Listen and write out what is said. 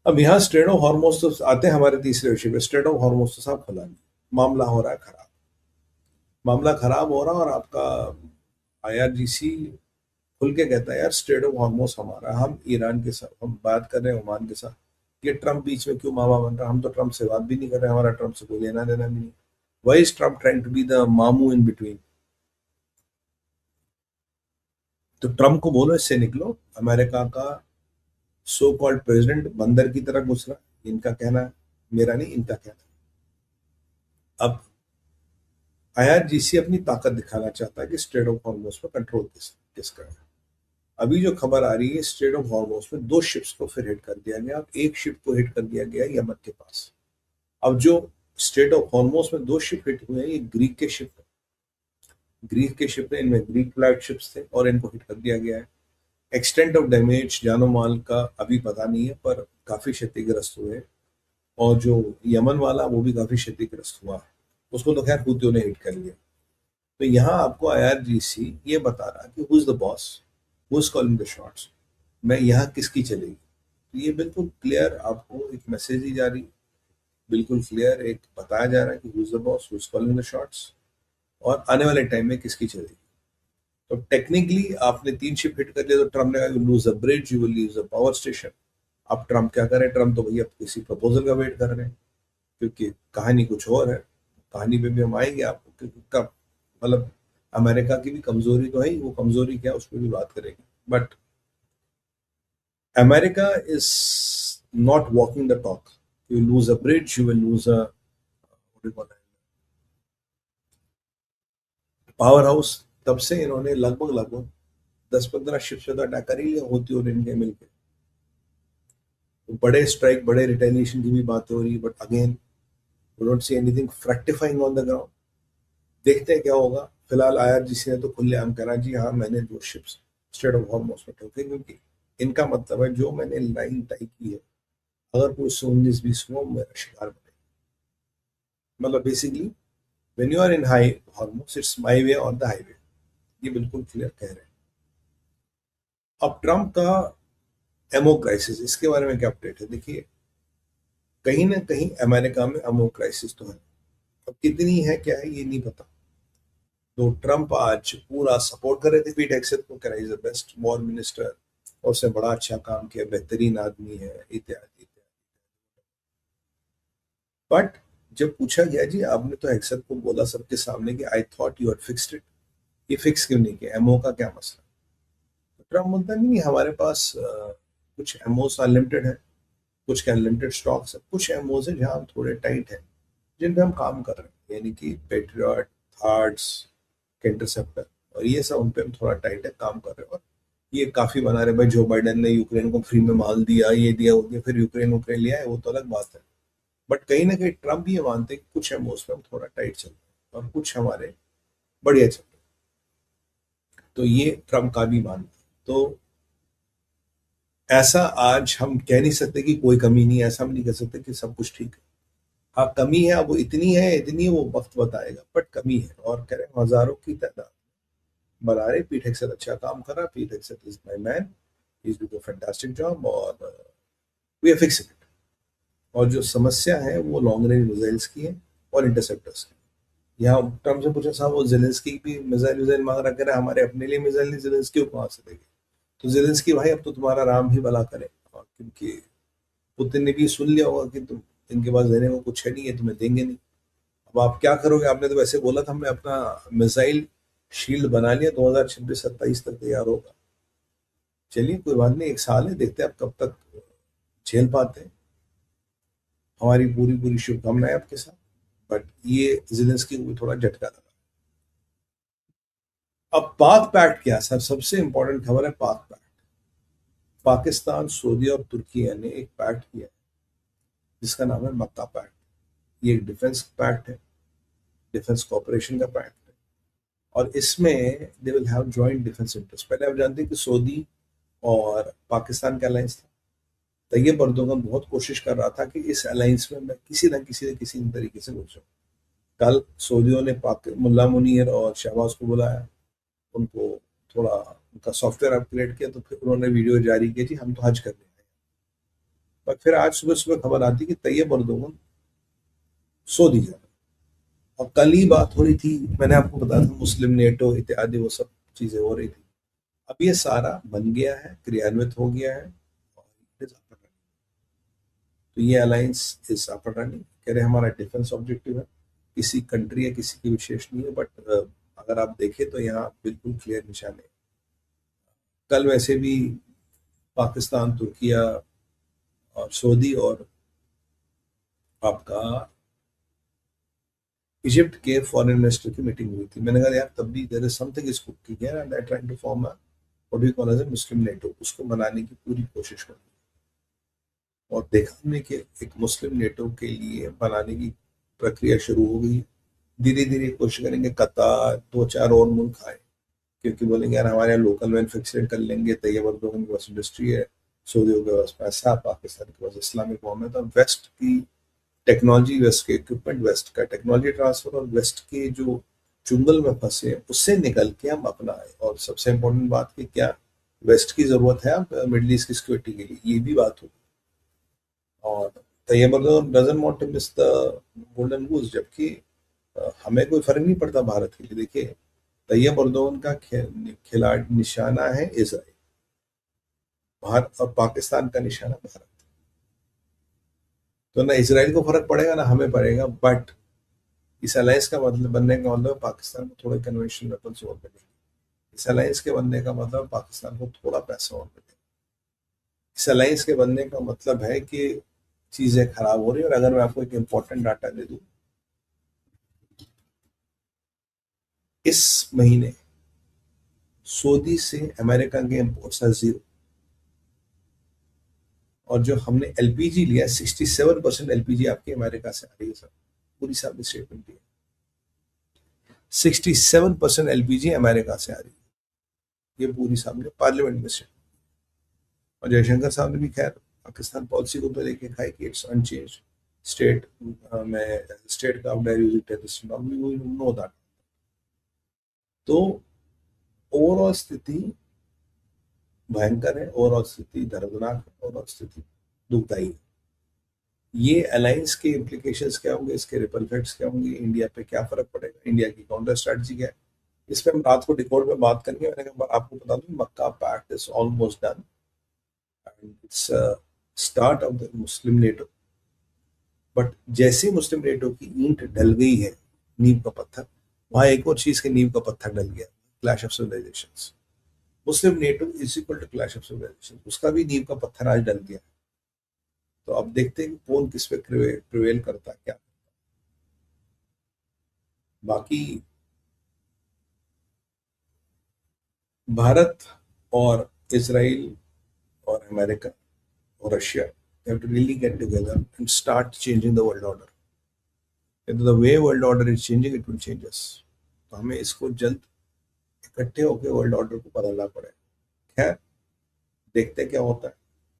अब यहाँ straight of Hormuz तो आते हैं हमारे तीसरे विषय पे। स्ट्रेट ऑफ हॉर्मोस तो साहब खुला नहीं, मामला हो रहा है खराब। मामला खराब हो रहा है और आपका आईआरजीसी खुल के कहता है यार स्ट्रेट ऑफ हॉर्मोस हमारा, हम ईरान के साथ हम बात कर रहे हैं, ओमान के साथ, ये ट्रम्प बीच में क्यों मामा बन रहा है? हम तो ट्रम्प से बात भी नहीं कर रहे, हमारा ट्रम्प से कोई लेना देना भी नहीं। Why is Trump trying to be the मामू इन बिटवीन? तो ट्रम्प को बोलो इससे निकलो, अमेरिका का सो कॉल्ड प्रेसिडेंट बंदर की तरह घुस रहा है, इनका कहना है, मेरा नहीं, इनका कहना है। अब आईआरजीसी अपनी ताकत दिखाना चाहता है कि स्ट्रेट ऑफ हॉर्मोस पर कंट्रोल किसका है। अभी जो खबर आ रही है, स्ट्रेट ऑफ हॉर्मोस में दो शिप्स को फिर हिट कर दिया गया। अब एक शिप को हिट कर दिया गया यमन के पास। अब जो स्ट्रेट ऑफ हॉर्मोस में दो शिप हिट हुए हैं, ये ग्रीक के शिप है। ग्रीक के शिप है, इनमें ग्रीक फ्लैग शिप्स थे और इनको हिट कर दिया गया है। एक्सटेंट ऑफ डैमेज जानो माल का अभी पता नहीं है, पर काफी क्षतिग्रस्त हुए हैं। और जो यमन वाला वो भी काफी क्षतिग्रस्त हुआ, उसको तो खैर हूतियों ने हिट कर लिया। तो यहाँ आपको आईआरजीसी ये बता रहा कि who is the boss, who is calling the shots, मैं यहाँ किसकी चलेगी। तो ये बिल्कुल क्लियर आपको एक मैसेज दी जा रही, बिल्कुल क्लियर एक बताया जा रहा है कि who is the boss, who is calling the shots, और आने वाले टाइम में किसकी चलेगी। तो टेक्निकली आपने तीन शिप हिट कर लिया, तो ट्रम्प ने कहा you lose the bridge, you will lose the power station. अब ट्रम्प क्या करें? ट्रम्प तो भैया किसी प्रपोजल का वेट कर रहे हैं, क्योंकि कहानी कुछ और है। कहानी पे भी हम आएंगे आपको कब, मतलब अमेरिका की भी कमजोरी तो है ही, वो कमजोरी क्या है उस पर भी बात करेंगे। But America is not walking the talk. You lose a bridge, you will lose a power house. तब से इन्होंने लगभग लगभग 10-15 शिप से तो अटैक कर ही लिया होती और इनके मिलकर। बड़े स्ट्राइक, बड़े रिटेलिएशन की भी बात हो रही है, but again we don't see anything fructifying on the ground. देखते हैं क्या होगा। फिलहाल आईआरजीसी ने तो खुलेआम करा जी हाँ मैंने दो शिप्स स्ट्रेट ऑफ हॉर्मोस में ठोके, क्योंकि इनका मतलब है जो मैंने लाइन तय की है, अगर कोई 19-20 हुआ मेरा शिकार बने। मतलब basically when you are in high hormones it's my way or the highway, ये बिल्कुल क्लियर कह रहे हैं। अब ट्रम्प का एमओ क्राइसिस, इसके बारे में क्या अपडेट है? देखिए, कहीं ना कहीं अमेरिका में एमओ क्राइसिस तो है, अब कितनी है क्या है ये नहीं पता। तो ट्रम्प आज पूरा सपोर्ट कर रहे थे पीट हेगसेथ को, कह is the best war minister और उसने बड़ा अच्छा काम किया, बेहतरीन आदमी है, इत्यादि इत्यादि। बट जब पूछा गया जी आपने तो हेगसेथ को बोला सबके सामने कि I thought you had fixed it, ये फिक्स क्यों नहीं किया, एमओ का क्या मसला? तो ट्रम्प बोलता नहीं हमारे पास कुछ एमओस अनलिमिटेड है, कुछ के अनलिमिटेड स्टॉक्स है, कुछ एमओस है जहाँ हम थोड़े टाइट है, जिन पे हम काम कर रहे हैं, यानी कि पेट्रियट, थार्ड्स के इंटरसेप्टर, और ये सब उन पे हम थोड़ा टाइट है, काम कर रहे हैं। और ये काफी बना रहे भाई, जो बाइडेन ने यूक्रेन को फ्री में माल दिया, ये दिया वो दिया, फिर यूक्रेन यूक्रेन लिया है, वो तो अलग बात है। बट कहीं ना कहीं ट्रम्प ये मानते हैं कि कुछ एमओस पे हम थोड़ा टाइट चल रहे हैं और कुछ हमारे बढ़िया चल रहे हैं। तो ये ट्रम्प का भी मानना है। तो ऐसा आज हम कह नहीं सकते कि कोई कमी नहीं है, ऐसा हम नहीं कह सकते कि सब कुछ ठीक है। हाँ कमी है, अब वो इतनी है वो वक्त बताएगा, बट कमी है। और कह रहे हैं हजारों की तादाद बना रहे, पीठ से अच्छा काम कर रहा, पीठ से is my man, he is doing a fantastic job, और वी आर फिक्सिंग इट। और जो समस्या है वो लॉन्ग रेंज मिसाइल्स की है और इंटरसेप्टर्स की। यहाँ ट्रम्प से पूछा साहब वो जेलेंस्की भी मिसाइल विसाइल मांग रहा, कह रहा हमारे अपने लिए मिसाइल नहीं, जेलेंस्की को कहाँ से देंगे? तो जेलेंस्की भाई अब तो तुम्हारा राम ही भला करे, और क्योंकि पुतिन ने भी सुन लिया होगा कि तुम, इनके पास देने को कुछ है नहीं है, तुम्हें देंगे नहीं। अब आप क्या करोगे? आपने तो वैसे बोला था हमने अपना मिसाइल शील्ड बना लिया, 2026-27 तक तैयार होगा। चलिए कोई बात नहीं, एक साल है, देखते हैं आप कब तक झेल पाते हैं। हमारी पूरी पूरी शुभकामनाएं आपके साथ। बट ये जिलेंस्की को भी थोड़ा झटका लगा। अब पाक पैक्ट क्या सर, सबसे इंपॉर्टेंट खबर है पाक पैक्ट। पाकिस्तान, सऊदी और तुर्की ने एक पैक्ट किया है जिसका नाम है मक्का पैक्ट। ये एक डिफेंस पैक्ट है, डिफेंस कॉपरेशन का पैक्ट है, और इसमें they will have joint defence interest. पहले आप जानते हैं कि सऊदी और पाकिस्तान का अलायंस था। तैयब अर्दोगन बहुत कोशिश कर रहा था कि इस अलायंस में मैं किसी न तरीके से घुस जाऊं। कल सऊदियों ने पाक मुल्ला मुनीर और शहबाज को बुलाया, उनको थोड़ा उनका सॉफ्टवेयर अपग्रेड किया, तो फिर उन्होंने वीडियो जारी की जी हम तो हज करने आए। पर फिर आज सुबह सुबह खबर आती कि तैयब अर्दोगन सो दी जा, और कल ही बात हो रही थी, मैंने आपको बताया था मुस्लिम नेटो इत्यादि वो सब चीजें हो रही थी। अब ये सारा बन गया है, क्रियान्वित हो गया है, और it is up and running। तो ये alliance is up and running. कह रहे हमारा डिफेंस ऑब्जेक्टिव है, किसी कंट्री या किसी की विशेष नहीं है, बट अगर आप देखें तो यहाँ बिल्कुल क्लियर निशान है। कल वैसे भी पाकिस्तान, तुर्किया और सऊदी और आपका इजिप्ट के फॉरेन मिनिस्टर की मीटिंग हुई थी। मैंने कहा यार तब भी there is something is cooking here and I trying to form a what we call as a Muslim NATO, उसको बनाने की पूरी कोशिश कर रही है। और देखा हमने कि एक मुस्लिम नेटो के लिए बनाने की प्रक्रिया शुरू हो गई। धीरे धीरे कोशिश करेंगे कतार, दो चार और मुल्क आए, क्योंकि बोलेंगे यार हमारे यहाँ लोकल मैन्युफैक्चरिंग कर लेंगे, तैयब अर्दोगन के पास इंडस्ट्री है, सऊदियों के पास पैसा, पाकिस्तान के पास इस्लामिक कौम है, तो वेस्ट की टेक्नोलॉजी, वेस्ट के इक्विपमेंट, वेस्ट का टेक्नोलॉजी ट्रांसफर, और वेस्ट के जो चुंगल में फंसे हैं उससे निकल के हम अपना आए। और सबसे इम्पोर्टेंट बात कि क्या वेस्ट की जरूरत है अब मिडिल ईस्ट की सिक्योरिटी के लिए, ये भी बात होगी। और Tayyip Erdogan doesn't want to miss the golden goose, जबकि हमें कोई फर्क नहीं पड़ता भारत के लिए। देखिए तैयब अर्दोगन का खिलाड़ी निशाना है इसराइल, भारत और पाकिस्तान का निशाना भारत। तो ना इसराइल को फर्क पड़ेगा ना हमें पड़ेगा, बट इस अलायंस का मतलब बनने का मतलब पाकिस्तान को थोड़े कन्वेंशनल वेपन्स और मिलेंगे। इस अलायंस के बनने का मतलब पाकिस्तान को थोड़ा पैसा और मिलेगा। इस अलायंस के बनने का मतलब है कि चीजें खराब हो रही है। और अगर मैं आपको एक इंपॉर्टेंट डाटा दे दूं, इस महीने सऊदी से अमेरिका के इम्पोर्ट्स है जीरो, और जो हमने एलपीजी लिया 67% एलपीजी आपकी अमेरिका से आ रही है सर, पूरी साहब ने स्टेटमेंट दिया। 67% एलपीजी अमेरिका से आ रही है, ये पूरी साहब ने पार्लियामेंट में स्टेटमेंट। और जयशंकर साहब ने भी खैर पाकिस्तान पॉलिसी को तो लेके कहा कि इट्स अनचेंज, स्टेट में स्टेट का टेररिस्ट नो दैट। तो ओवरऑल स्थिति भयंकर है, ओवरऑल स्थिति दर्दनाक है, ओवरऑल स्थिति दुखदायी है। ये अलायंस के इम्प्लीकेशंस क्या होंगे, इसके रिपल इफेक्ट्स क्या होंगे, इंडिया पे क्या फर्क पड़ेगा, इंडिया की काउंटर स्ट्रेटजी क्या है, इस पर हम रात को डिकोड में बात करेंगे। मैंने कहा आपको बता दूं Mecca pact is almost done and it's start of the Muslim NATO. But जैसे मुस्लिम नेटो की ईंट डल गई है, नींव का पत्थर, वहां एक और चीज के नींव का पत्थर डल गया, clash of civilizations. Muslim NATO is equal to clash of civilization, उसका भी नींव का पत्थर आज डल गया। तो अब देखते हैं कि कौन किस पे प्रिवेल करता है क्या। बाकी भारत और इसराइल और अमेरिका और Russia have to really get together and start changing the world order. If the way world order is changing, it will change us. तो हमें इसको जल्द इकट्ठे होकर वर्ल्ड ऑर्डर को बदलना पड़ेगा। खैर देखते क्या होता है।